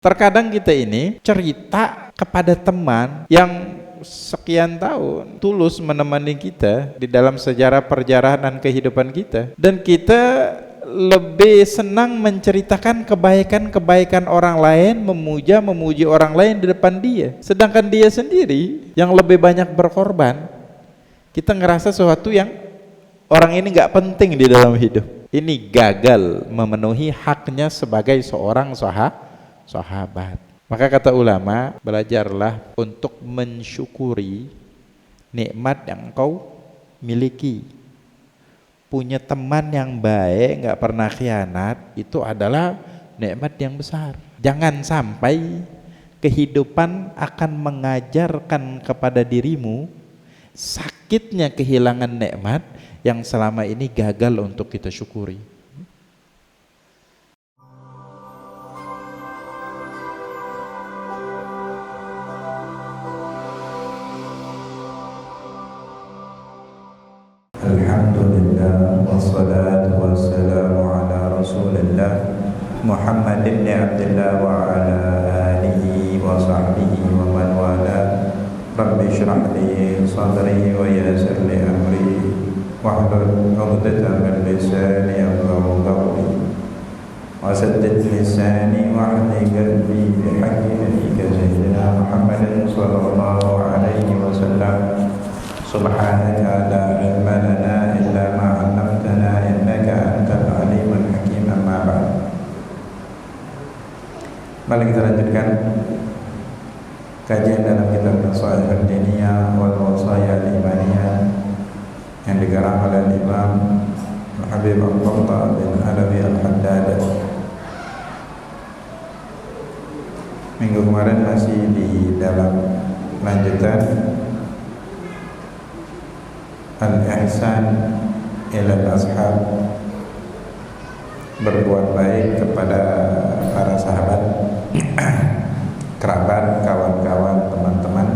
Terkadang kita ini cerita kepada teman yang sekian tahun tulus menemani kita di dalam sejarah perjalanan kehidupan kita, dan kita lebih senang menceritakan kebaikan-kebaikan orang lain, memuji orang lain di depan dia, sedangkan dia sendiri yang lebih banyak berkorban. Kita ngerasa sesuatu yang orang ini gak penting di dalam hidup. Ini gagal memenuhi haknya sebagai seorang sahabat. Maka kata ulama, belajarlah untuk mensyukuri nikmat yang kau miliki. Punya teman yang baik, gak pernah khianat, itu adalah nikmat yang besar. Jangan sampai kehidupan akan mengajarkan kepada dirimu sakitnya kehilangan nikmat yang selama ini gagal untuk kita syukuri. Alhamdulillah wassalatu wassalamu ala Rasulillah Muhammad ibn Abdullah wa ala alihi wa sahbihi wa man wala. Rabbi shrah li sadri wa yassir li amri wahlul 'uqdatam min lisani yafqahu qawli wasaddid lisani wahdid qalbi bihaqqi nabiyyika sayyidina Muhammadin sallallahu alaihi wasallam. Subhanaka la ilma lana illa ma 'allamtana innaka antal alimul hakim. Amma ba'd. Mari kita lanjutkan kajian dalam kitab Nasaih Ad-Diniyah wal Wasaya Al-Imaniyah yang dikarang oleh Imam Habib Abdullah bin Alawi Al-Haddad. Minggu kemarin masih di dalam lanjutan Al-Ihsan ilal ashab, berbuat baik kepada para sahabat, kerabat, kawan-kawan, teman-teman.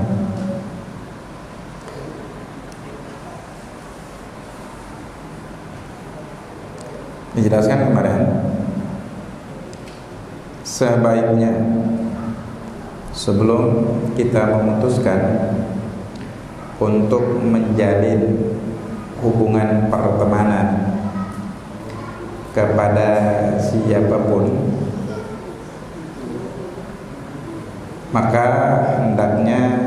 Dijelaskan kemarin, sebaiknya sebelum kita memutuskan untuk menjalin hubungan pertemanan kepada siapapun, maka hendaknya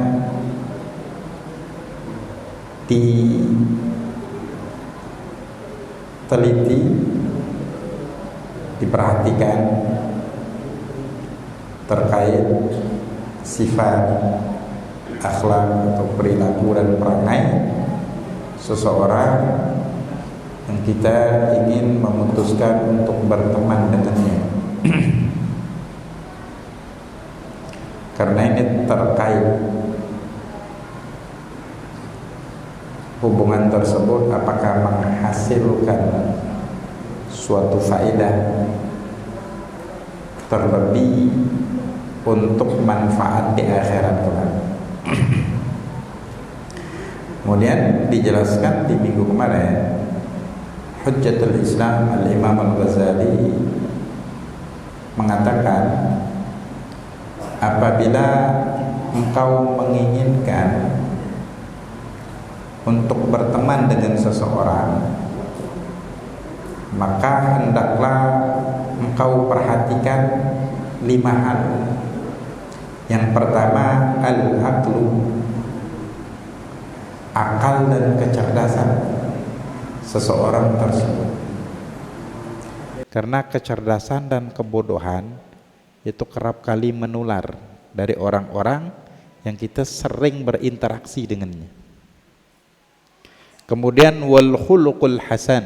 diteliti, diperhatikan terkait sifat, akhlak atau perilaku dan perangai seseorang yang kita ingin memutuskan untuk berteman dengannya. Karena ini terkait hubungan tersebut apakah menghasilkan suatu faedah, terlebih untuk manfaat di akhirat kelak. Kemudian dijelaskan di minggu kemarin, Hujjatul Islam Al-Imam Al-Ghazali mengatakan, apabila engkau menginginkan untuk berteman dengan seseorang, maka hendaklah engkau perhatikan 5 hal. Yang pertama, al-aqlu, akal dan kecerdasan seseorang tersebut. Karena kecerdasan dan kebodohan itu kerap kali menular dari orang-orang yang kita sering berinteraksi dengannya. Kemudian wal khuluqul hasan,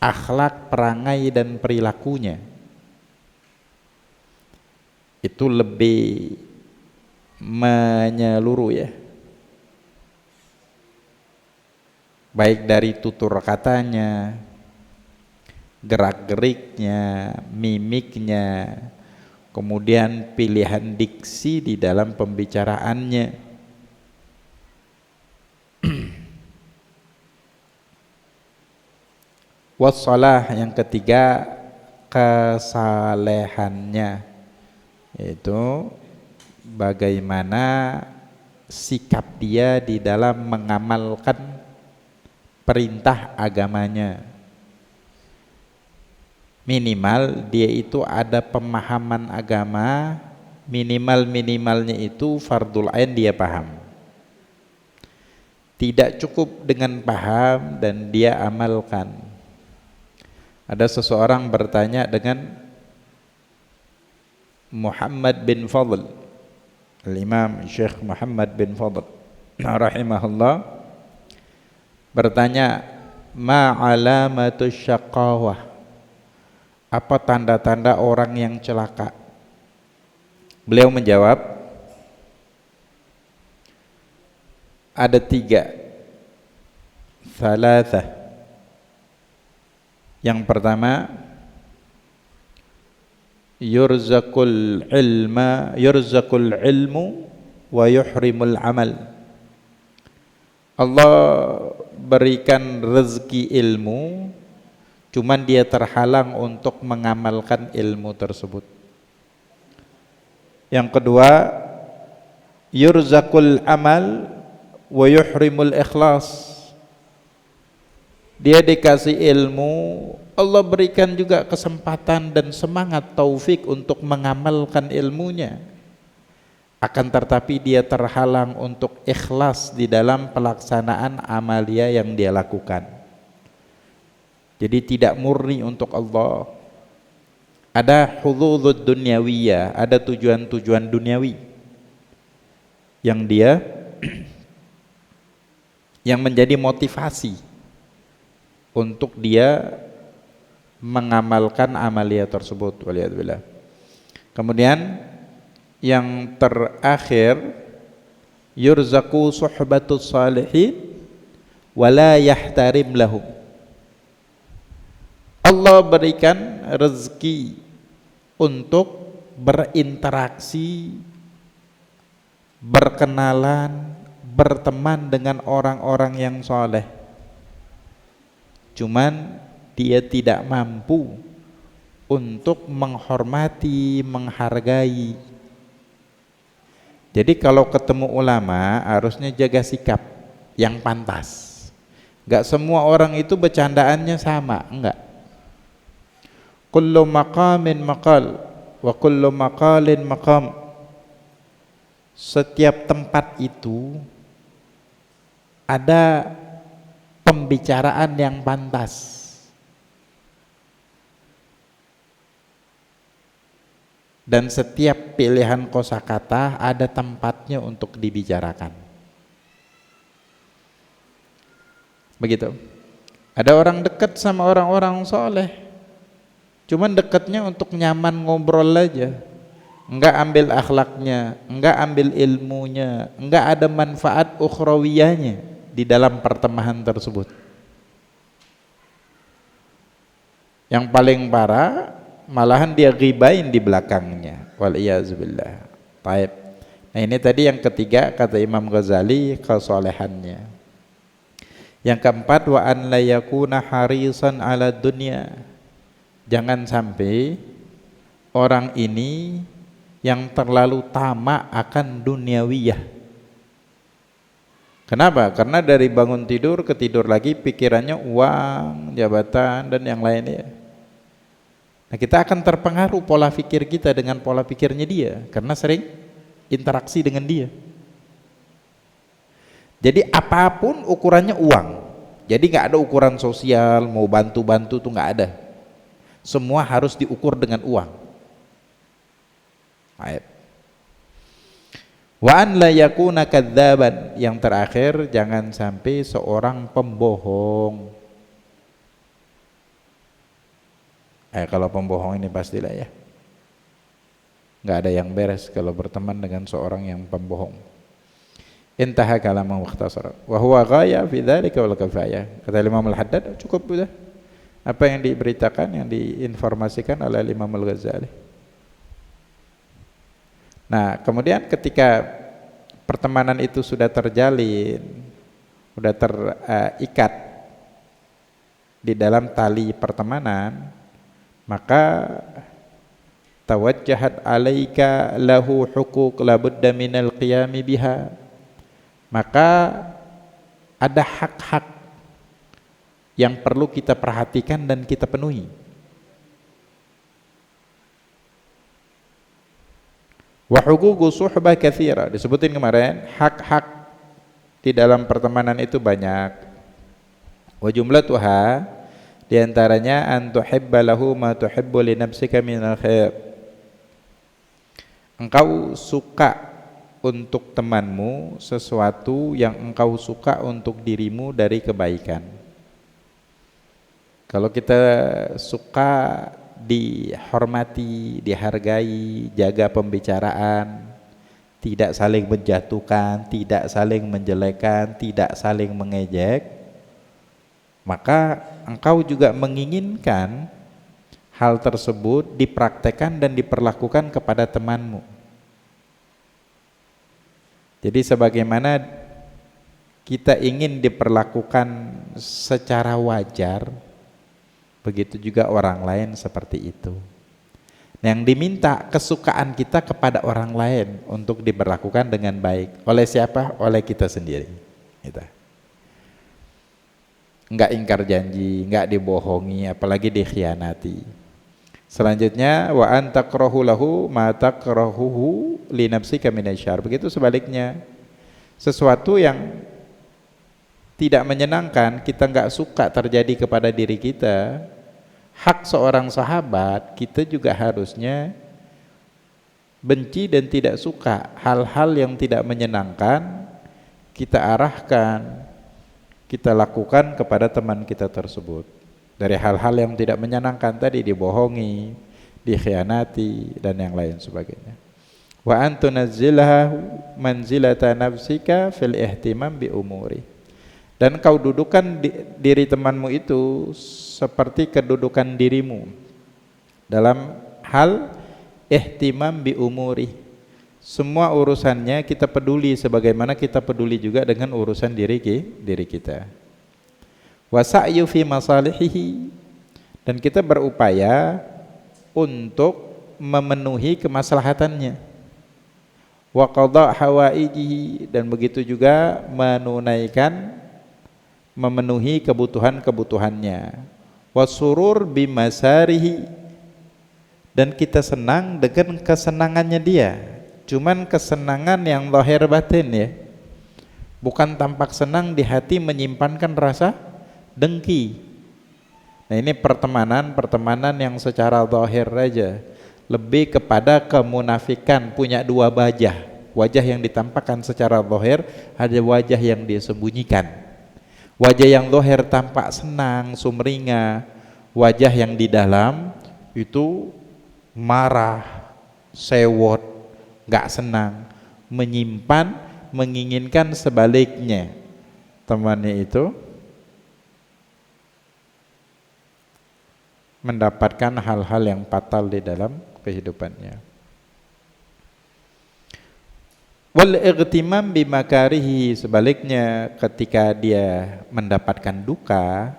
akhlak, perangai dan perilakunya itu lebih menyeluruh ya, baik dari tutur katanya, gerak-geriknya, mimiknya, kemudian pilihan diksi di dalam pembicaraannya. Wassalah, yang ketiga, kesalehannya, yaitu bagaimana sikap dia di dalam mengamalkan perintah agamanya. Minimal dia itu ada pemahaman agama, minimalnya itu fardul ain dia paham. Tidak cukup dengan paham dan dia amalkan. Ada seseorang bertanya dengan Muhammad bin Fadl, Al-Imam Syekh Muhammad bin Fadl rahimahullah, bertanya, ma alamatus syaqawah, apa tanda-tanda orang yang celaka? Beliau menjawab, ada 3. Thalathah. Yang pertama, yurzaqul ilmu wa yuhrimul amal. Allah berikan rezeki ilmu, cuman dia terhalang untuk mengamalkan ilmu tersebut. Yang kedua, yurzaqul amal wa yuhrimul ikhlas. Dia dikasih ilmu, Allah berikan juga kesempatan dan semangat taufik untuk mengamalkan ilmunya. Akan tetapi dia terhalang untuk ikhlas di dalam pelaksanaan amalia yang dia lakukan. Jadi tidak murni untuk Allah. Ada hududud dunyawiyah, ada tujuan-tujuan duniawi yang dia yang menjadi motivasi untuk dia mengamalkan amalia tersebut. Waliyadzubillah. Kemudian yang terakhir, yurzaqu suhbatus salihin wala yahtarim lahum. Allah berikan rezeki untuk berinteraksi, berkenalan, berteman dengan orang-orang yang soleh. Cuman dia tidak mampu untuk menghormati, menghargai. Jadi kalau ketemu ulama harusnya jaga sikap yang pantas. Enggak semua orang itu bercandaannya sama, enggak. Kullu maqamin maqal wa kullu maqalin maqam. Setiap tempat itu ada pembicaraan yang pantas. Dan setiap pilihan kosakata ada tempatnya untuk dibicarakan. Begitu. Ada orang dekat sama orang-orang soleh, cuman dekatnya untuk nyaman ngobrol aja, enggak ambil akhlaknya, enggak ambil ilmunya, enggak ada manfaat ukhrawiyahnya di dalam pertemanan tersebut. Yang paling parah, malahan dia ghibain di belakangnya. Waliyazubillah. Taib. Nah ini tadi yang ketiga kata Imam Ghazali kesolehannya. Yang keempat, wa an la yakuna harisan ala dunya. Jangan sampai orang ini yang terlalu tamak akan duniawiyah. Kenapa? Karena dari bangun tidur ke tidur lagi pikirannya uang, jabatan dan yang lainnya. Nah, kita akan terpengaruh pola pikir kita dengan pola pikirnya dia karena sering interaksi dengan dia. Jadi apapun ukurannya uang. Jadi nggak ada ukuran sosial, mau bantu-bantu tuh nggak ada. Semua harus diukur dengan uang. Baik. Wa an la yakuna kadzaban. Yang terakhir, jangan sampai seorang pembohong. Kalau pembohong ini pastilah ya, nggak ada yang beres kalau berteman dengan seorang yang pembohong. Intaha kalamu wakhtasara wa huwa ghaya fi dzalika wal kifayah. Kata Imam Al-Haddad, cukup sudah apa yang diberitakan, yang diinformasikan oleh Imam Al-Ghazali. Nah, kemudian ketika pertemanan itu sudah terjalin, sudah terikat di dalam tali pertemanan, maka tawajjahat alaika lahu huquq la budda minal qiyami biha, maka ada hak-hak yang perlu kita perhatikan dan kita penuhi. Wa huququ suhbah katsira, disebutin kemarin, hak-hak di dalam pertemanan itu banyak. Wa jumlatuha, di antaranya an tuhibba lahu ma tuhibbu li nafsika minal khair. Engkau suka untuk temanmu sesuatu yang engkau suka untuk dirimu dari kebaikan. Kalau kita suka dihormati, dihargai, jaga pembicaraan, tidak saling menjatuhkan, tidak saling menjelekkan, tidak saling mengejek, maka engkau juga menginginkan hal tersebut dipraktekkan dan diperlakukan kepada temanmu. Jadi sebagaimana kita ingin diperlakukan secara wajar, begitu juga orang lain seperti itu. Yang diminta kesukaan kita kepada orang lain untuk diperlakukan dengan baik. Oleh siapa? Oleh kita sendiri. Enggak ingkar janji, enggak dibohongi, apalagi dikhianati. Selanjutnya wa antakrahu lahu ma takrahuhu li nafsika minasyarr. Begitu sebaliknya, sesuatu yang tidak menyenangkan, kita enggak suka terjadi kepada diri kita, hak seorang sahabat, kita juga harusnya benci dan tidak suka hal-hal yang tidak menyenangkan, kita arahkan, kita lakukan kepada teman kita tersebut. Dari hal-hal yang tidak menyenangkan tadi, dibohongi, dikhianati, dan yang lain sebagainya. Wa antunazzilahu manzilata nafsika fil ihtimam bi umuri. Dan kau dudukan diri temanmu itu seperti kedudukan dirimu dalam hal ihtimam bi umuri. Semua urusannya kita peduli sebagaimana kita peduli juga dengan urusan diri kita. Wa sa'yu fi masalihihi, dan kita berupaya untuk memenuhi kemaslahatannya. Wa qada' hawaijihi, dan begitu juga memenuhi kebutuhannya. Wa surur bimasarihi, dan kita senang dengan kesenangannya dia. Cuman kesenangan yang zahir batin ya. Bukan tampak senang di hati menyimpankan rasa dengki. Nah, ini pertemanan yang secara zahir aja, lebih kepada kemunafikan, punya dua wajah yang ditampakkan secara zahir, ada wajah yang disembunyikan. Wajah yang zahir tampak senang, sumringah, wajah yang di dalam itu marah, sewot, gak senang, menyimpan, menginginkan sebaliknya temannya itu mendapatkan hal-hal yang fatal di dalam kehidupannya. Wal igtimam bimakarihi, sebaliknya ketika dia mendapatkan duka,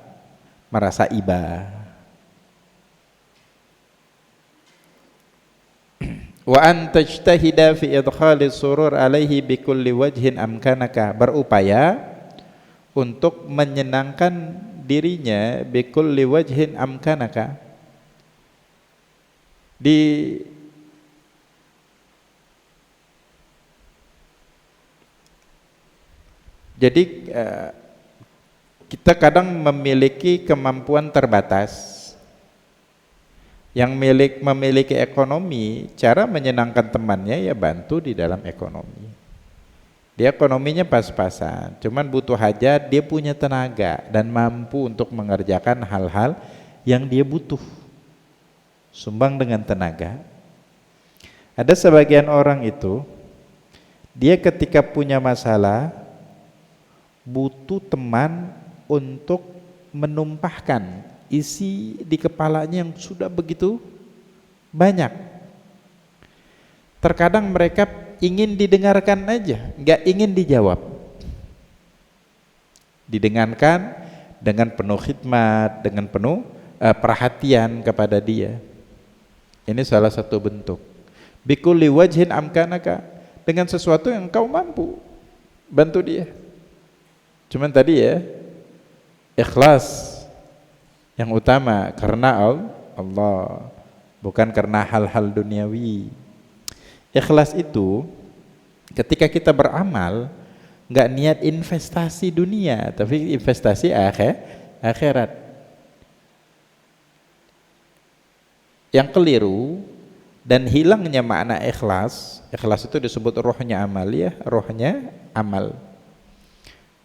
merasa iba. Wa an tajtahida fi idkhali surur alaihi bikulli wajhin amkanaka, berupaya untuk menyenangkan dirinya bikulli wajhin amkanaka, jadi kita kadang memiliki kemampuan terbatas. Yang memiliki ekonomi, cara menyenangkan temannya ya bantu di dalam ekonomi. Dia ekonominya pas-pasan, cuman butuh hajat, dia punya tenaga dan mampu untuk mengerjakan hal-hal yang dia butuh. Sumbang dengan tenaga. Ada sebagian orang itu, dia ketika punya masalah butuh teman untuk menumpahkan isi di kepalanya yang sudah begitu banyak. Terkadang mereka ingin didengarkan aja, nggak ingin dijawab. Didengarkan dengan penuh khidmat, dengan penuh perhatian kepada dia. Ini salah satu bentuk. Bikulli wajhin amkanaka, dengan sesuatu yang kau mampu bantu dia. Cuman tadi ya, ikhlas yang utama karena Allah, bukan karena hal-hal duniawi. Ikhlas itu ketika kita beramal nggak niat investasi dunia, tapi investasi akhirat. Yang keliru dan hilangnya makna ikhlas. Ikhlas itu disebut rohnya amal ya, rohnya amal.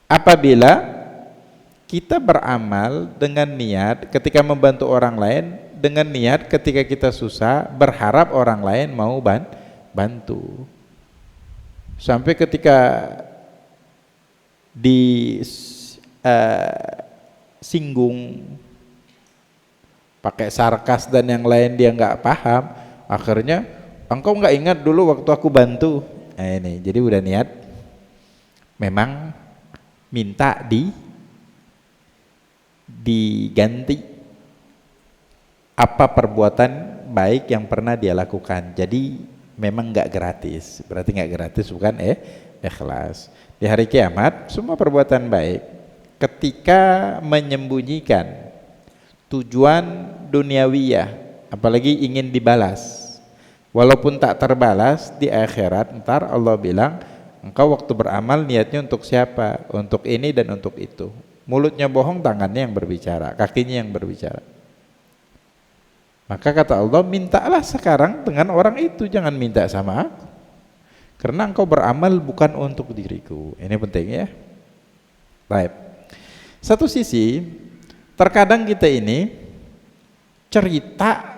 Apabila kita beramal dengan niat ketika membantu orang lain, dengan niat ketika kita susah berharap orang lain mau bantu. Sampai ketika disinggung pakai sarkas dan yang lain dia nggak paham, akhirnya engkau nggak ingat dulu waktu aku bantu. Nah ini jadi udah niat memang minta diganti apa perbuatan baik yang pernah dia lakukan. Jadi memang nggak gratis, berarti nggak gratis bukan ikhlas. Di hari kiamat semua perbuatan baik ketika menyembunyikan tujuan duniawiyah, apalagi ingin dibalas, walaupun tak terbalas di akhirat, ntar Allah bilang engkau waktu beramal niatnya untuk siapa? Untuk ini dan untuk itu. Mulutnya bohong, tangannya yang berbicara, kakinya yang berbicara. Maka kata Allah, mintalah sekarang dengan orang itu, jangan minta sama aku, karena engkau beramal bukan untuk diriku. Ini penting ya. Baik. Satu sisi, terkadang kita ini cerita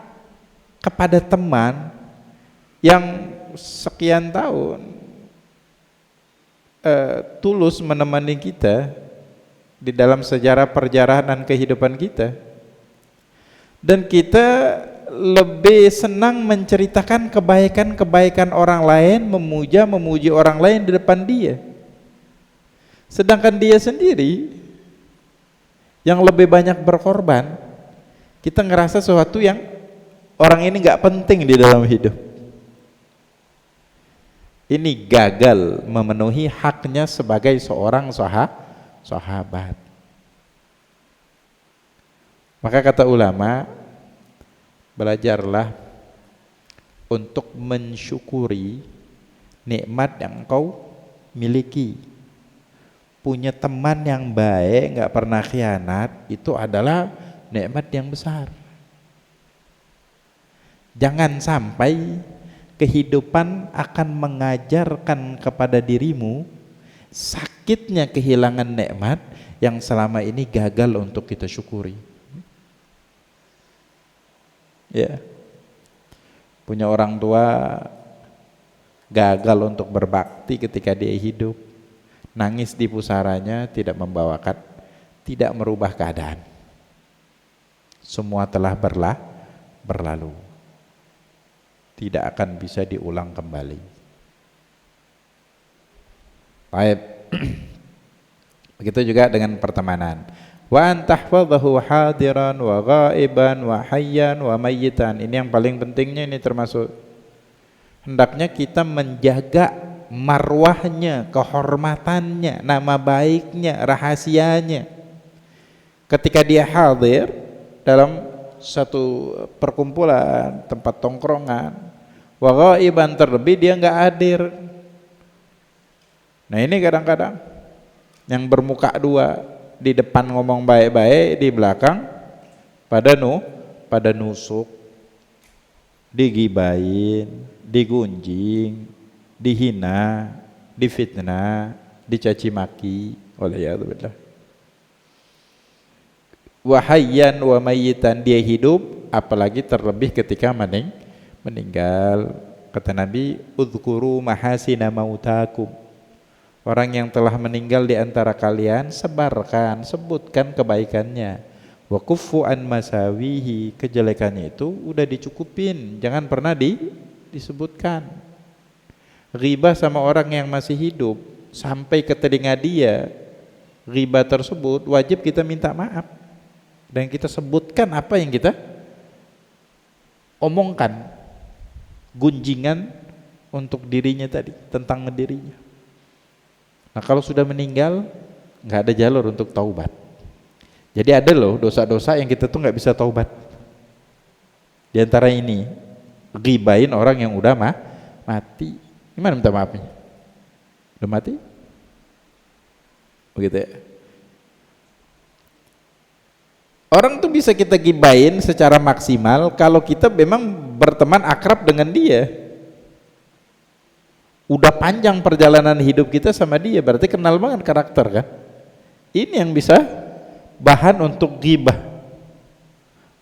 kepada teman yang sekian tahun tulus menemani kita di dalam sejarah perjalanan kehidupan kita, dan kita lebih senang menceritakan kebaikan-kebaikan orang lain, memuji orang lain di depan dia, sedangkan dia sendiri yang lebih banyak berkorban. Kita ngerasa sesuatu yang orang ini nggak penting di dalam hidup. Ini gagal memenuhi haknya sebagai seorang sahabat. Maka kata ulama, belajarlah untuk mensyukuri nikmat yang kau miliki. Punya teman yang baik, nggak pernah khianat, itu adalah nikmat yang besar. Jangan sampai kehidupan akan mengajarkan kepada dirimu sakitnya kehilangan nikmat yang selama ini gagal untuk kita syukuri. Ya, punya orang tua gagal untuk berbakti ketika dia hidup, nangis di pusaranya, tidak merubah keadaan. Semua telah berlalu, tidak akan bisa diulang kembali. Baik. Begitu juga dengan pertemanan. Wa antahfadhahu hadiran wa ghaiban wa hayyan wa mayyitan. Ini yang paling pentingnya, ini termasuk hendaknya kita menjaga marwahnya, kehormatannya, nama baiknya, rahasianya. Ketika dia hadir dalam satu perkumpulan, tempat tongkrongan, wa ghaiban, terlebih dia nggak hadir. Nah ini kadang-kadang yang bermuka dua, di depan ngomong baik-baik, di belakang pada nusuk, digibain, digunjing, dihina, difitnah, dicaci maki. Waliyadzubillah. Wahayyan wa mayyitan, dia hidup, apalagi terlebih ketika meninggal. Kata Nabi, udzkuru mahasina mautakum. Orang yang telah meninggal di antara kalian, sebarkan, sebutkan kebaikannya. Wa kuffu an masawihi, kejelekannya itu udah dicukupin, jangan pernah disebutkan. Ghibah sama orang yang masih hidup sampai ke telinga dia, ghibah tersebut wajib kita minta maaf dan kita sebutkan apa yang kita omongkan. gunjingan untuk dirinya tadi, tentang dirinya. Nah kalau sudah meninggal nggak ada jalur untuk taubat. Jadi ada loh dosa-dosa yang kita tuh nggak bisa taubat. Di antara ini ghibain orang yang udah mati. Gimana minta maafnya? Udah mati? Begitu ya. Orang tuh bisa kita gibain secara maksimal kalau kita memang berteman akrab dengan dia. Udah panjang perjalanan hidup kita sama dia, berarti kenal banget karakter kan. Ini yang bisa bahan untuk ghibah.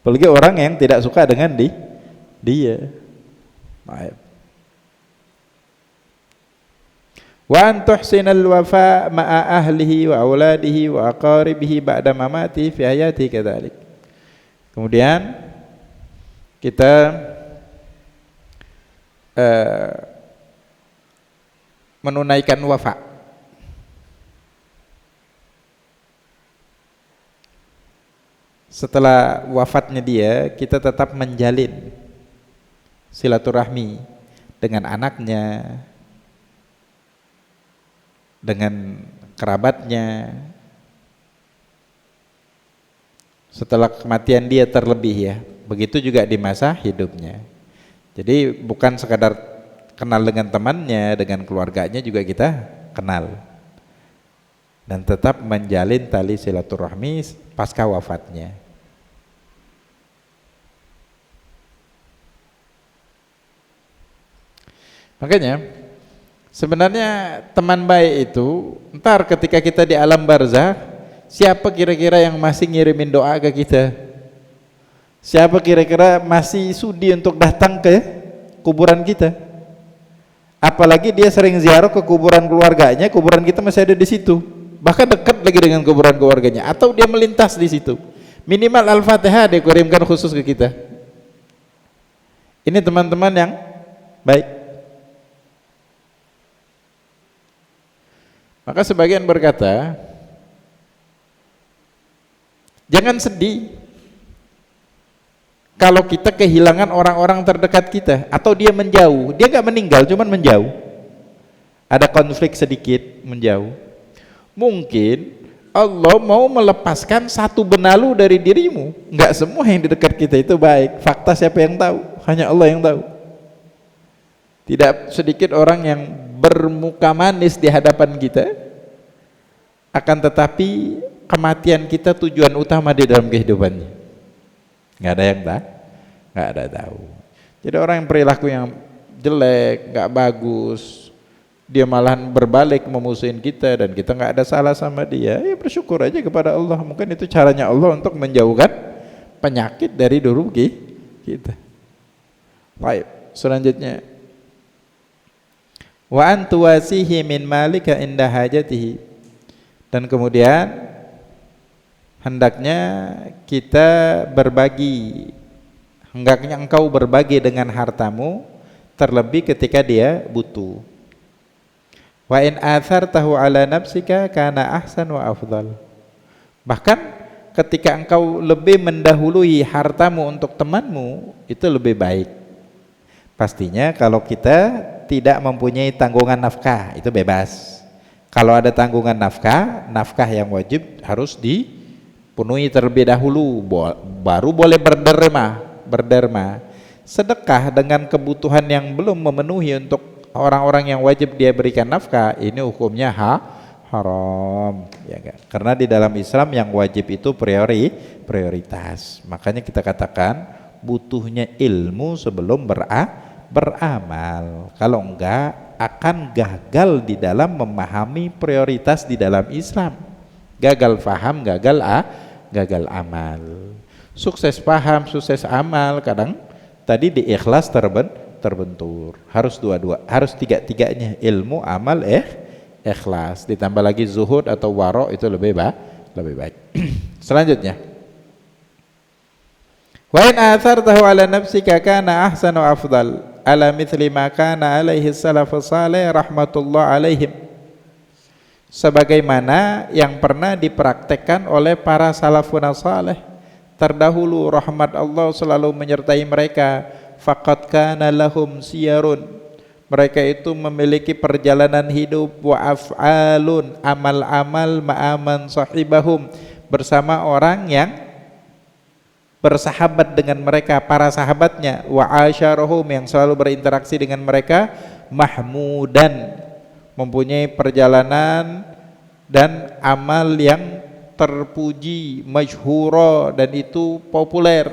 Apalagi orang yang tidak suka dengan dia. Maaf. Wa an tuhsinal wafa ma'a ahlihi wa auladihi wa aqaribihi ba'da mamati fi hayati kadzalik. Kemudian kita menunaikan wafa. Setelah wafatnya dia, kita tetap menjalin silaturahmi dengan anaknya, dengan kerabatnya. Setelah kematian dia terlebih ya, begitu juga di masa hidupnya. Jadi bukan sekadar kenal dengan temannya, dengan keluarganya juga kita kenal, dan tetap menjalin tali silaturahmi pasca wafatnya. Makanya sebenarnya teman baik itu ntar ketika kita di alam barzakh, siapa kira-kira yang masih ngirimin doa ke kita? Siapa kira-kira masih sudi untuk datang ke kuburan kita? Apalagi dia sering ziarah ke kuburan keluarganya, kuburan kita masih ada di situ, bahkan dekat lagi dengan kuburan keluarganya, atau dia melintas di situ. Minimal Al-Fatihah dia kirimkan khusus ke kita. Ini teman-teman yang baik. Maka sebagian berkata, jangan sedih kalau kita kehilangan orang-orang terdekat kita, atau dia menjauh. Dia nggak meninggal, cuman menjauh. Ada konflik sedikit, menjauh. Mungkin Allah mau melepaskan satu benalu dari dirimu. Nggak semua yang di dekat kita itu baik. Fakta siapa yang tahu? Hanya Allah yang tahu. Tidak sedikit orang yang bermuka manis di hadapan kita, akan tetapi kematian kita tujuan utama di dalam kehidupannya. Nggak ada yang tahu, nggak ada tahu. Jadi orang yang perilaku yang jelek, nggak bagus, dia malahan berbalik memusuhin kita, dan kita nggak ada salah sama dia, ya bersyukur aja kepada Allah. Mungkin itu caranya Allah untuk menjauhkan penyakit dari dulu kita. Baik, selanjutnya, wa antuwasihi min malika inda hajatihi, dan kemudian hendaknya kita berbagi, hendaknya engkau berbagi dengan hartamu terlebih ketika dia butuh. Wa in athartahu ala nafsika kana ahsan wa afdal, bahkan ketika engkau lebih mendahului hartamu untuk temanmu, itu lebih baik. Pastinya kalau kita tidak mempunyai tanggungan nafkah, itu bebas. Kalau ada tanggungan nafkah, nafkah yang wajib harus dipenuhi terlebih dahulu, baru boleh berderma. Sedekah dengan kebutuhan yang belum memenuhi untuk orang-orang yang wajib dia berikan nafkah, ini hukumnya haram, ya kan? Karena di dalam Islam yang wajib itu prioritas. Makanya kita katakan butuhnya ilmu sebelum beramal. Kalau enggak akan gagal di dalam memahami prioritas di dalam Islam. Gagal faham, gagal amal. Sukses paham, sukses amal, kadang tadi di ikhlas terbentur. Harus dua-dua, harus tiga-tiganya, ilmu, amal, ikhlas. Ditambah lagi zuhud atau waro, itu lebih baik. Selanjutnya, wa in athartahu ala nafsika kana ahsanu afdal ala mithli ma kana alaihi salafus salih rahmatullah alaihim, sebagaimana yang pernah dipraktekkan oleh para salafun salih terdahulu, rahmat Allah selalu menyertai mereka. faqad kana lahum siyarun, mereka itu memiliki perjalanan hidup, wa af'alun, amal-amal ma'aman sahibahum, bersama orang yang bersahabat dengan mereka, para sahabatnya, wa asyarahum, yang selalu berinteraksi dengan mereka, mahmudan, mempunyai perjalanan dan amal yang terpuji, masyhura, dan itu populer,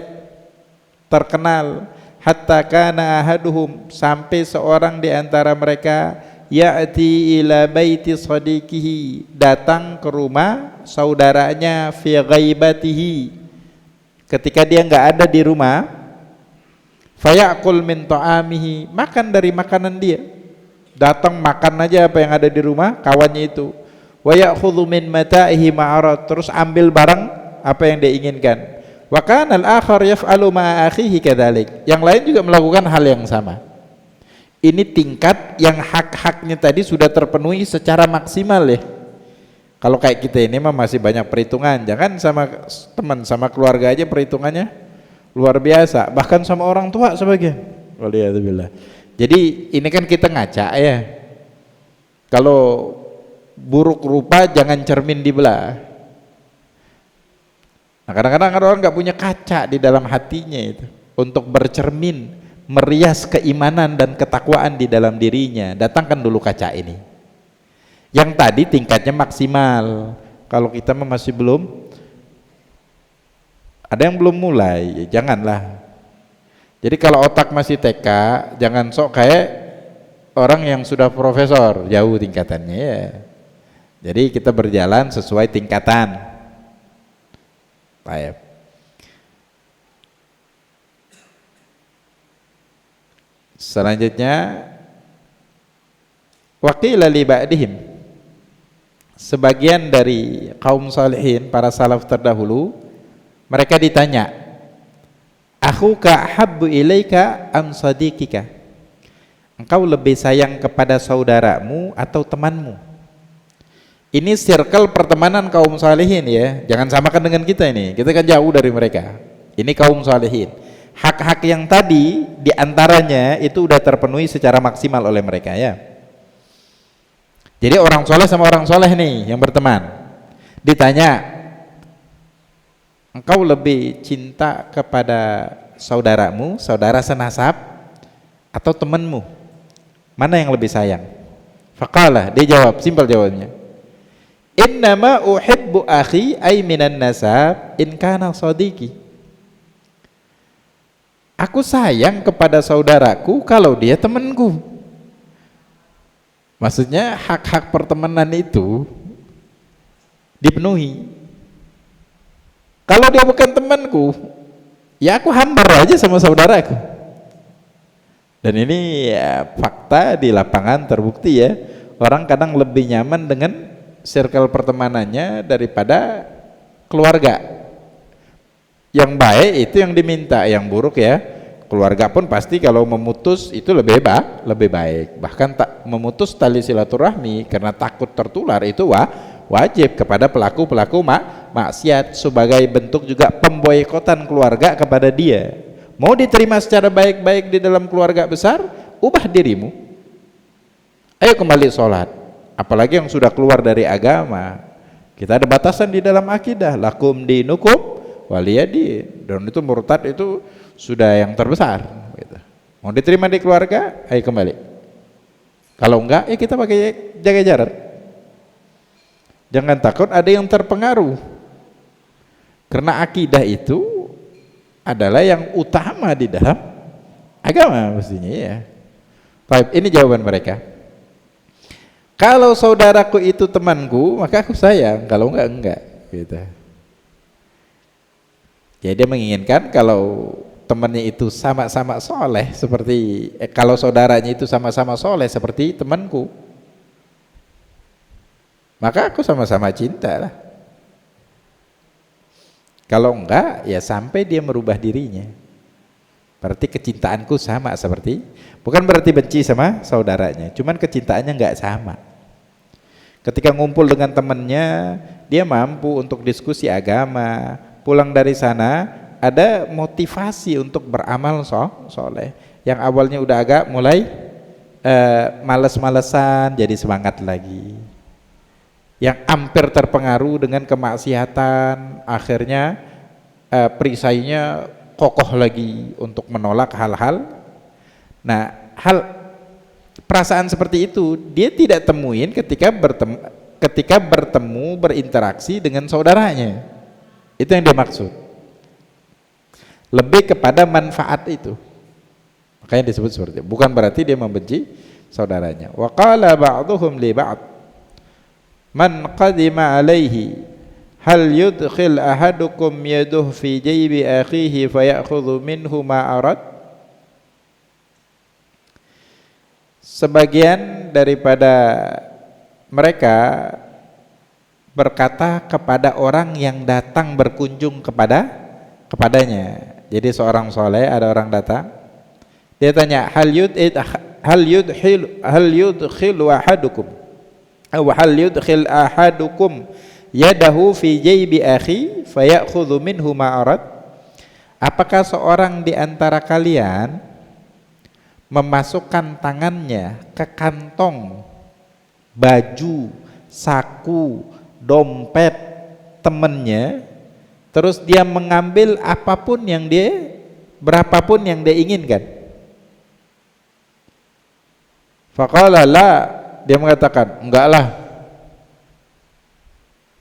terkenal, hatta kana ahaduhum, sampai seorang di antara mereka ya'ti ila baiti sadiqihi, datang ke rumah saudaranya, fi ghaibatihi, ketika dia enggak ada di rumah, fayaqul min ta'amihi, makan dari makanan dia, datang makan aja apa yang ada di rumah kawannya itu, wa ya'khudhu min mata'ihi ma'arad, terus ambil barang apa yang dia inginkan. Wa kana al-akhar yaf'alu ma'a akhihi kadzalik, yang lain juga melakukan hal yang sama. Ini tingkat yang hak-haknya tadi sudah terpenuhi secara maksimal ya. Kalau kayak kita ini mah masih banyak perhitungan, jangan sama teman, sama keluarga aja perhitungannya luar biasa, bahkan sama orang tua sebagian. Waliyadzubillah. Jadi ini kan kita ngaca ya. Kalau buruk rupa jangan cermin dibelah. Nah, kadang-kadang orang nggak punya kaca di dalam hatinya itu untuk bercermin, merias keimanan dan ketakwaan di dalam dirinya. Datangkan dulu kaca ini. Yang tadi tingkatnya maksimal. Kalau kita masih belum, ada yang belum mulai, ya janganlah. Jadi kalau otak masih TK, jangan sok kayak orang yang sudah profesor, jauh tingkatannya ya. Jadi kita berjalan sesuai tingkatan. Baik. Selanjutnya, waqila li ba'dihim, sebagian dari kaum salihin, para salaf terdahulu, mereka ditanya, akhuka habbu ilaika am sadiqika, engkau lebih sayang kepada saudaramu atau temanmu? Ini circle pertemanan kaum salihin ya, jangan samakan dengan kita ini, kita kan jauh dari mereka. Ini kaum salihin, hak-hak yang tadi diantaranya itu udah terpenuhi secara maksimal oleh mereka ya. Jadi orang soleh sama orang soleh nih yang berteman, ditanya, engkau lebih cinta kepada saudaramu, saudara senasab, atau temanmu? Mana yang lebih sayang? Faqala, dia jawab, simpel jawabnya, innama uhibbu akhi ay minan nasab in kana sadiqi. Aku sayang kepada saudaraku kalau dia temanku. Maksudnya hak-hak pertemanan itu dipenuhi. Kalau dia bukan temanku, ya aku hambar aja sama saudaraku. Dan ini ya, fakta di lapangan terbukti ya. Orang kadang lebih nyaman dengan circle pertemanannya daripada keluarga. Yang baik itu yang diminta, yang buruk ya keluarga pun pasti kalau memutus itu lebih baik. Bahkan tak memutus tali silaturahmi karena takut tertular itu wajib kepada pelaku-pelaku maksiat, sebagai bentuk juga pemboikotan keluarga kepada dia. Mau diterima secara baik-baik di dalam keluarga besar, ubah dirimu, ayo kembali sholat. Apalagi yang sudah keluar dari agama, kita ada batasan di dalam akidah, lakum dinukum waliyadin, dan itu murtad itu sudah yang terbesar gitu. Mau diterima di keluarga, ayo kembali. Kalau enggak, ya kita pakai jaga jarak. Jangan takut ada yang terpengaruh, karena akidah itu adalah yang utama di dalam agama mestinya ya. Baik, ini jawaban mereka. Kalau saudaraku itu temanku, maka aku sayang, kalau enggak gitu. Jadi dia menginginkan kalau temannya itu sama-sama soleh seperti kalau saudaranya itu sama-sama soleh seperti temanku, maka aku sama-sama cinta lah. Kalau enggak, ya sampai dia merubah dirinya, berarti kecintaanku sama seperti, bukan berarti benci sama saudaranya, cuman kecintaannya enggak sama. Ketika ngumpul dengan temannya, dia mampu untuk diskusi agama, pulang dari sana ada motivasi untuk beramal soleh. Yang awalnya udah agak mulai males-malesan jadi semangat lagi. Yang hampir terpengaruh dengan kemaksiatan akhirnya perisainya kokoh lagi untuk menolak hal-hal. Nah, perasaan seperti itu dia tidak temuin ketika bertemu berinteraksi dengan saudaranya. Itu yang dia maksud. Lebih kepada manfaat itu. Makanya disebut seperti itu. Bukan berarti dia membenci saudaranya. Wa qala ba'dhum li ba'd man qadima alaihi hal yudkhil ahadukum yaduh fi jaybi akhihi fayakhudhu minhu ma arad. Sebagian daripada mereka berkata kepada orang yang datang berkunjung kepadanya. Jadi seorang soleh, ada orang datang, dia tanya hal yudkhil ahadukum aw hal yudkhil ahadukum yadahu fi jaybi akhi fayakhudhu minhu ma arad. Apakah seorang di antara kalian memasukkan tangannya ke kantong baju, saku, dompet temannya, terus dia mengambil berapapun yang dia inginkan? Faqala la, dia mengatakan enggak lah.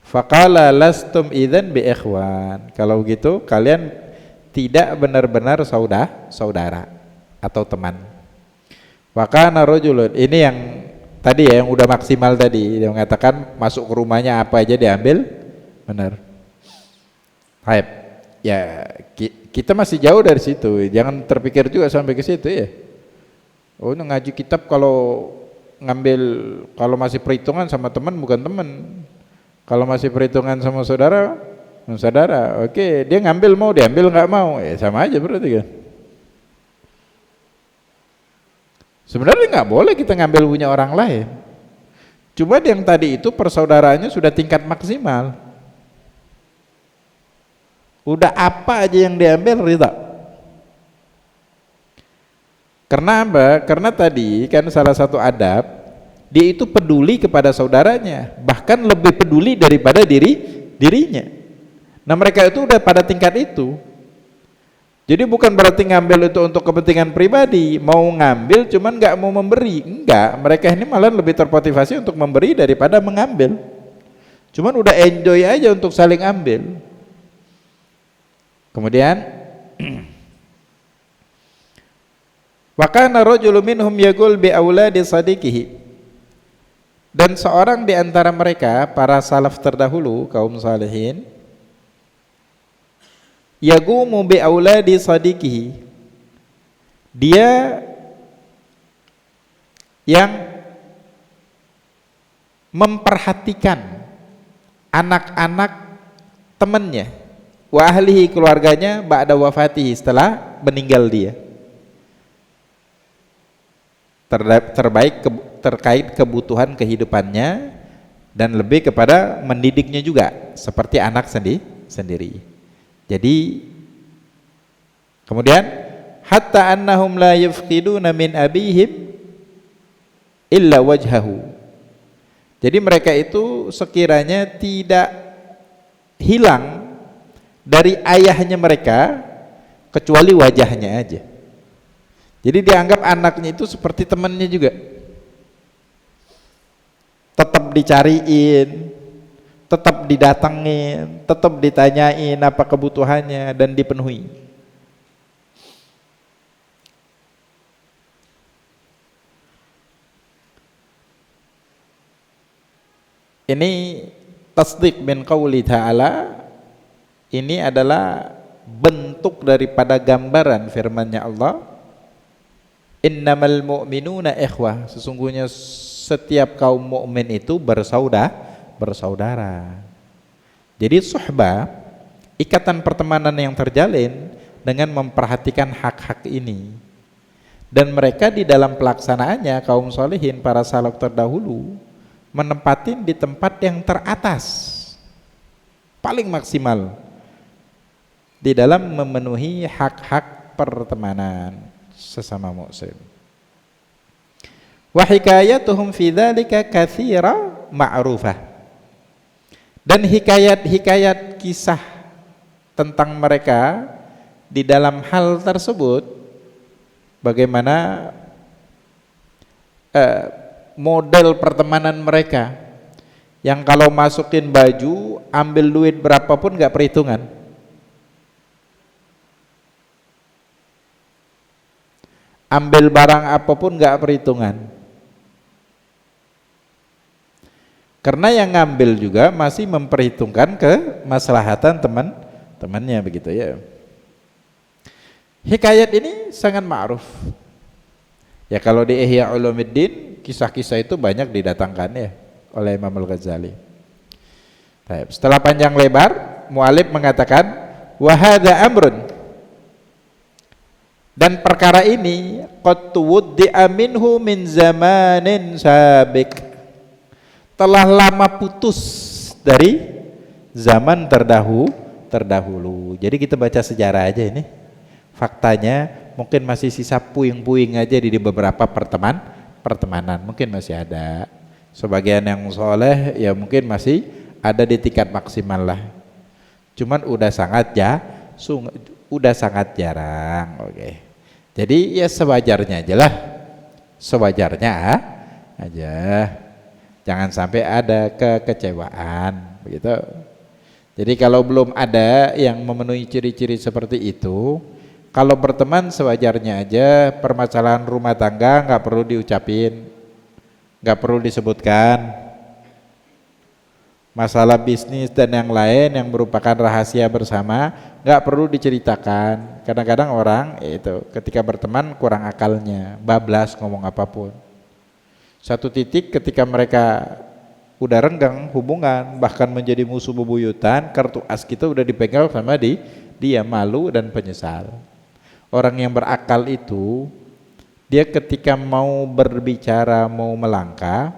Faqala lastum idzan bi ikhwan, kalau gitu kalian tidak benar-benar saudara atau teman. Wa kana rajulun, ini yang tadi ya, yang udah maksimal tadi, dia mengatakan masuk ke rumahnya apa aja diambil, benar. Baik, ya kita masih jauh dari situ, jangan terpikir juga sampai ke situ ya. Oh, ngaji kitab kalau ngambil, kalau masih perhitungan sama teman bukan teman, kalau masih perhitungan sama saudara, oke, dia ngambil mau diambil nggak mau, ya sama aja berarti kan. Sebenarnya nggak boleh kita ngambil punya orang lain. Cuma yang tadi itu persaudaraannya sudah tingkat maksimal. Udah apa aja yang diambil rida. Karena apa? Karena tadi kan salah satu adab, dia itu peduli kepada saudaranya, bahkan lebih peduli daripada dirinya. Nah, mereka itu udah pada tingkat itu. Jadi bukan berarti ngambil itu untuk kepentingan pribadi, mau ngambil cuman nggak mau memberi, enggak. Mereka ini malah lebih termotivasi untuk memberi daripada mengambil. Cuman udah enjoy aja untuk saling ambil. Kemudian wa kana rajulun minhum yaqul bi auladi sadiqihi, dan seorang di antara mereka para salaf terdahulu kaum salihin yagumu bi auladi sadiqihi, dia yang memperhatikan anak-anak temannya, wa ahlihi, keluarganya, ba'da wafatihi, setelah meninggal dia. Terkait kebutuhan kehidupannya dan lebih kepada mendidiknya juga seperti anak sendiri. Jadi kemudian hatta annahum la yafqiduna min abihim illa wajhahu. Jadi mereka itu sekiranya tidak hilang dari ayahnya mereka kecuali wajahnya aja. Jadi dianggap anaknya itu seperti temannya juga, tetap dicariin, tetap didatengin, tetap ditanyain apa kebutuhannya dan dipenuhi. Ini tasdiq min qauli ta'ala, ini adalah bentuk daripada gambaran firman-Nya Allah, innamal mu'minuna ikhwah, sesungguhnya setiap kaum mukmin itu bersaudara. Jadi suhbah, ikatan pertemanan yang terjalin dengan memperhatikan hak-hak ini, dan mereka di dalam pelaksanaannya kaum solehin para salaf terdahulu menempatin di tempat yang teratas, paling maksimal. di dalam memenuhi hak-hak pertemanan sesama muslim. Wa hikayatuhum fi dzalika katsira ma'rufah. Dan hikayat-hikayat kisah tentang mereka di dalam hal tersebut, bagaimana model pertemanan mereka yang kalau masukin baju ambil duit berapapun gak perhitungan, ambil barang apapun gak perhitungan, karena yang ngambil juga masih memperhitungkan kemaslahatan teman-temannya, begitu ya. Hikayat ini sangat ma'ruf ya. Kalau di Ihya Ulumuddin kisah-kisah itu banyak didatangkan ya oleh Imam Al-Ghazali. Baik, setelah panjang lebar, mu'alif mengatakan wa hadza amrun, dan perkara ini qad tuwuddi'a minhu min zamanin sabiq, telah lama putus dari zaman terdahulu. Jadi kita baca sejarah aja ini, faktanya mungkin masih sisa puing-puing aja di beberapa pertemanan, mungkin masih ada. Sebagian yang soleh ya mungkin masih ada di tingkat maksimal lah, cuman udah sangat jarang. Oke. Jadi ya sewajarnya aja lah, sewajarnya aja, jangan sampai ada kekecewaan, begitu. Jadi kalau belum ada yang memenuhi ciri-ciri seperti itu, kalau berteman sewajarnya aja. Permasalahan rumah tangga nggak perlu diucapin, nggak perlu disebutkan. Masalah bisnis dan yang lain yang merupakan rahasia bersama nggak perlu diceritakan. Kadang-kadang orang itu ketika berteman kurang akalnya, bablas ngomong apapun. Satu titik ketika mereka udah renggang hubungan, bahkan menjadi musuh bebuyutan, kartu as kita udah dipegang sama dia, malu dan penyesal. Orang yang berakal itu, dia ketika mau berbicara, mau melangkah,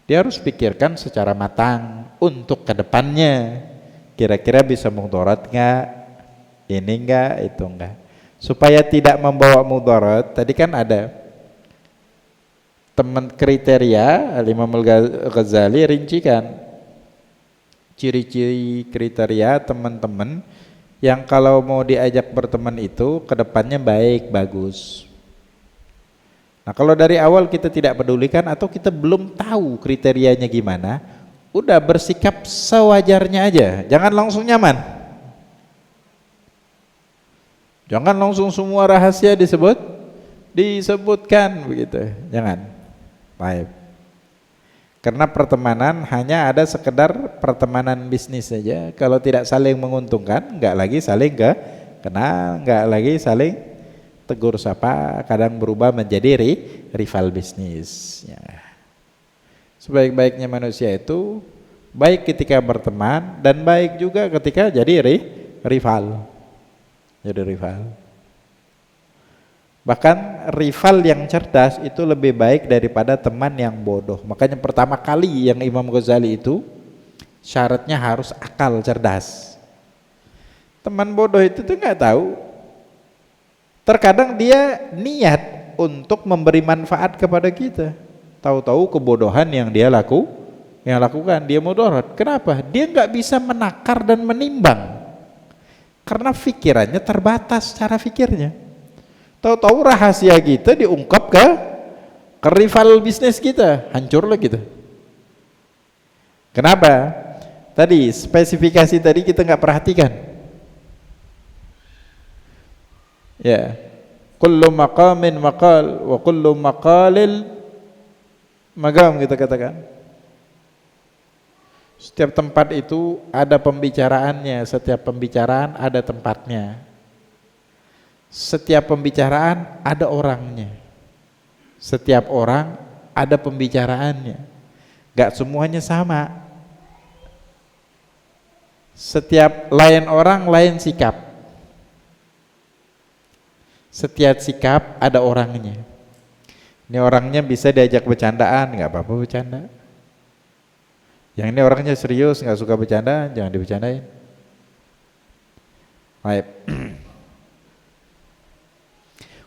dia harus pikirkan secara matang untuk kedepannya. Kira-kira bisa mudarat nggak? Ini nggak, itu nggak. Supaya tidak membawa mudarat, tadi kan ada teman kriteria, Imam Al-Ghazali rincikan ciri-ciri kriteria teman-teman yang kalau mau diajak berteman itu kedepannya baik, bagus. Nah kalau dari awal kita tidak pedulikan atau kita belum tahu kriterianya gimana, udah bersikap sewajarnya aja, jangan langsung nyaman, jangan langsung semua rahasia disebutkan begitu, jangan. Baik. Karena pertemanan hanya ada sekedar pertemanan bisnis saja. Kalau tidak saling menguntungkan, nggak lagi saling kenal, nggak lagi saling tegur sapa, kadang berubah menjadi rival bisnis. Ya. Sebaik-baiknya manusia itu baik ketika berteman dan baik juga ketika jadi rival. Jadi rival. Bahkan rival yang cerdas itu lebih baik daripada teman yang bodoh. Makanya pertama kali yang Imam Ghazali itu syaratnya harus akal cerdas. Teman bodoh itu tuh nggak tahu. Terkadang dia niat untuk memberi manfaat kepada kita, tahu-tahu kebodohan yang dia lakukan dia mudarat. Kenapa? Dia nggak bisa menakar dan menimbang karena pikirannya terbatas cara pikirnya. Tahu-tahu rahasia kita diungkap ke rival bisnis kita, hancurlah gitu. Kenapa? Tadi spesifikasi tadi kita nggak perhatikan. Ya, kullu maqamin maqal wa kullu maqalil magam, kita katakan. Setiap tempat itu ada pembicaraannya, setiap pembicaraan ada tempatnya. Setiap pembicaraan ada orangnya. Setiap orang ada pembicaraannya. Gak semuanya sama. Setiap lain orang lain sikap. Setiap sikap ada orangnya. Ini orangnya bisa diajak bercandaan, gak apa-apa bercanda. Yang ini orangnya serius, gak suka bercanda, jangan dibercandain. Baik.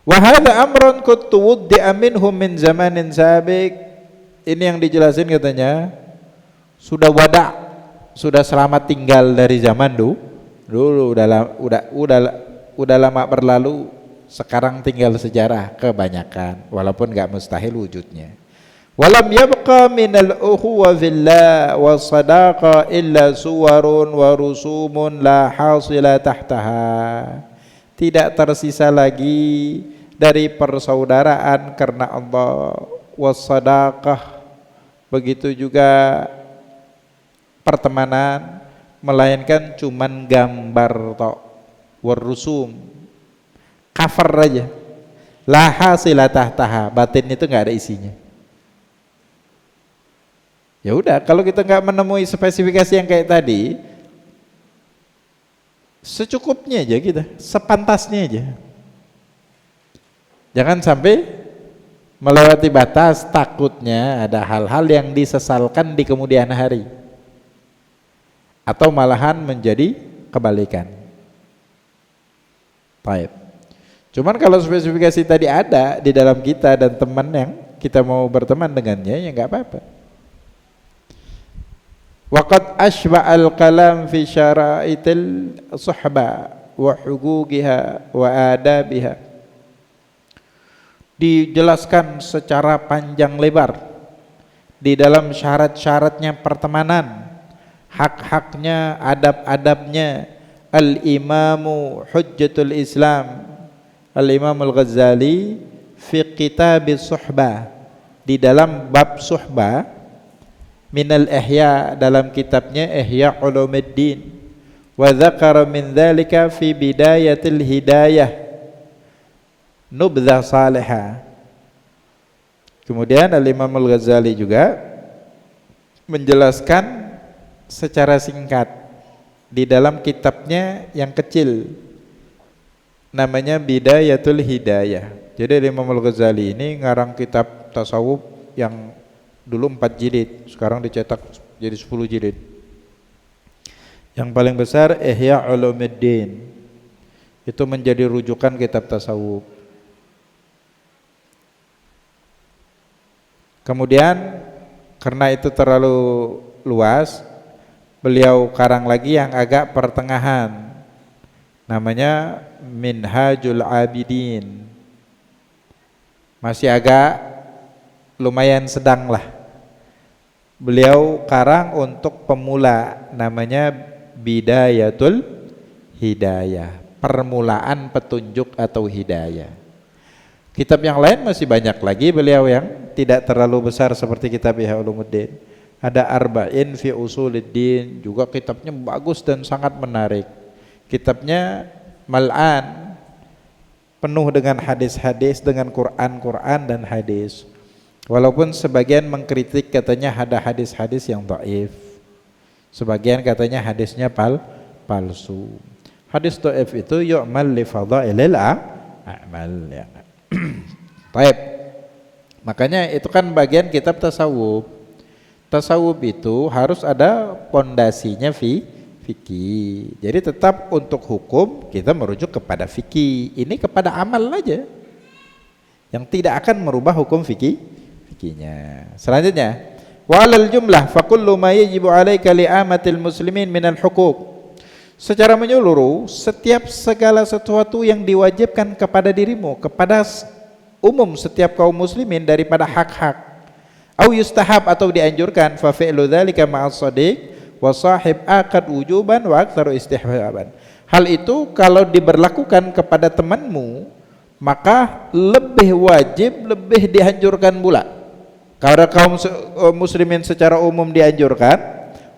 Wa hadza amrun kuntu wuddi'a minhum min zamanin sabiq. Ini yang dijelasin katanya sudah wada, sudah selamat tinggal dari zaman dulu udah lama berlalu, sekarang tinggal sejarah kebanyakan, walaupun enggak mustahil wujudnya. Walam yabqa minal ukhuwa fillah was sadaqa illa suwarun wa rusumun la hasila tahtaha. Tidak tersisa lagi dari persaudaraan karena Allah, wassadaqah, begitu juga pertemanan, melainkan cuman gambar tok, warusum, cover aja, la hasila tahtaha, batin itu nggak ada isinya. Ya udah, kalau kita nggak menemui spesifikasi yang kayak tadi, secukupnya aja kita, sepantasnya aja. Jangan sampai melewati batas, takutnya ada hal-hal yang disesalkan di kemudian hari, atau malahan menjadi kebalikan. Baik. Cuman kalau spesifikasi tadi ada di dalam kita dan teman yang kita mau berteman dengannya, ya nggak apa-apa. Waqad ashba'al kalam fi syara'itil suhba wa huquqiha wa adabiha. Dijelaskan secara panjang lebar di dalam syarat-syaratnya pertemanan, hak-haknya, adab-adabnya. Al-Imamu Hujjatul Islam Al-Imam Al-Ghazali fi Kitabis Suhbah, di dalam bab suhbah, minal ihya, dalam kitabnya Ihya Ulumuddin, wa dzakara min dzalika fi bidayatil hidayah nubdha salihah. Kemudian Al-Imam Al-Ghazali juga menjelaskan secara singkat di dalam kitabnya yang kecil namanya Bidayatul Hidayah. Jadi Imam Al-Ghazali ini ngarang kitab tasawuf yang dulu 4 jilid, sekarang dicetak jadi 10 jilid. Yang paling besar Ihya Ulumuddin, itu menjadi rujukan kitab tasawuf. Kemudian karena itu terlalu luas, beliau karang lagi yang agak pertengahan, namanya Minhajul Abidin, masih agak lumayan sedang lah. Beliau karang untuk pemula, namanya Bidayatul Hidayah, permulaan petunjuk atau hidayah. Kitab yang lain masih banyak lagi beliau yang tidak terlalu besar seperti kitab Ihya Ulumuddin. Ada Arba'in fi Usuluddin, juga kitabnya bagus dan sangat menarik. Kitabnya Mal'an, penuh dengan hadis-hadis, dengan Quran dan hadis. Walaupun sebagian mengkritik, katanya ada hadis-hadis yang dhaif, sebagian katanya hadisnya palsu. Hadis dhaif itu yu'mal li fadhailil a'mal ya. Baik. Makanya itu kan bagian kitab tasawuf. Tasawuf itu harus ada pondasinya fikih. Jadi tetap untuk hukum kita merujuk kepada fikih. Ini kepada amal aja, yang tidak akan merubah hukum fikihnya. Selanjutnya, walal jumlah fakullu ma yajibu 'alaika li'amatil muslimin minal huquq. Secara menyeluruh, setiap segala sesuatu yang diwajibkan kepada dirimu, kepada umum setiap kaum muslimin daripada hak-hak, au yustahab, atau dianjurkan, fa fi'lu dzalika ma'as shadiq wa sahib akad wujuban wa aktsaru istihbaban. Hal itu kalau diberlakukan kepada temanmu, maka lebih wajib, lebih dianjurkan pula. Kalau kaum muslimin secara umum dianjurkan,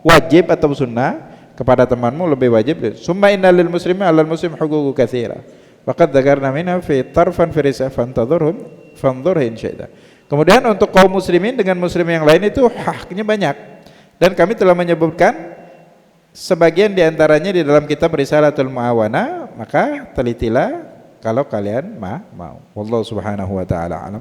wajib atau sunnah, kepada temanmu lebih wajib. Summa innal lil muslimi 'alal muslim huququ katsira. Waqad dzakarna minha fi tarfan fi risafan tadhurhum fanzur in syi'ta. Kemudian untuk kaum muslimin dengan muslim yang lain itu haknya banyak, dan kami telah menyebutkan sebagian diantaranya di dalam kitab Risalatul Mu'awana, maka telitilah kalau kalian mau. Wallahu subhanahu wa ta'ala alam.